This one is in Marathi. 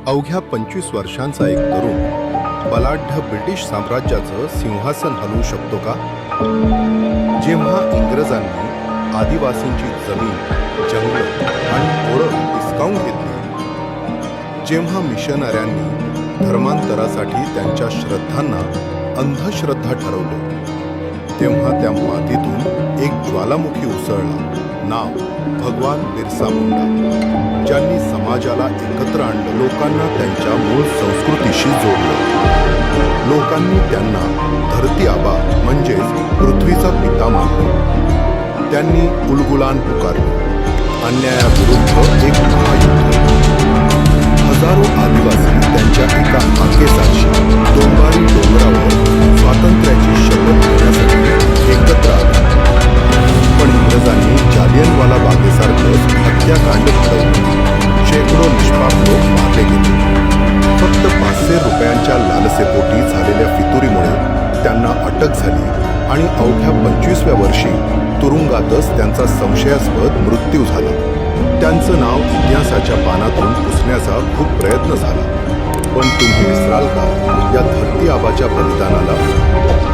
अवघ्या 25 वर्षांचा एक तरुण बलाढ्य ब्रिटिश साम्राज्याचं सिंहासन हलवू शकतो का? जेव्हा इंग्रजांनी आदिवासींची जमीन, जंगल आणि ओळख हिसकावून घेतली, जेव्हा मिशनऱ्यांनी धर्मांतरासाठी त्यांच्या श्रद्धांना अंधश्रद्धा ठरवले, तेव्हा त्या मातीतून एक ज्वालामुखी उसळला, नाव भगवान बिरसा मुंडा, ज्यांनी समाजाला एकत्र आणलं, लोकांना त्यांच्या मूळ संस्कृतीशी जोडलं. लोकांनी त्यांना धरती आबा म्हणजेच पृथ्वीचा पिता मानलं. त्यांनी उलगुलान पुकारले, अन्यायाविरुद्ध एक महायुद्ध. हजारो आदिवासी त्यांच्या एका हाकेसारशी डोंबारी डोंगरावर स्वातंत्र्याची शपथ घेण्यासाठी एकत्र आले. पण इंग्रजांनी जालियनवाला बागेसारखंच हत्याकांड घडवलं. शेकडो निष्पाप लोक मारले गेले. फक्त 500 रुपयांच्या लालसेपोटी झालेल्या फितुरीमुळे त्यांना अटक झाली आणि अवघ्या 25व्या वर्षी तुरुंगातच त्यांचा संशयास्पद मृत्यू झाला. त्यांचं नाव इतिहासाच्या पानातून पुसण्याचा खूप प्रयत्न झाला, पण तुम्ही विसराल का या धरती आबाच्या बलिदानाला?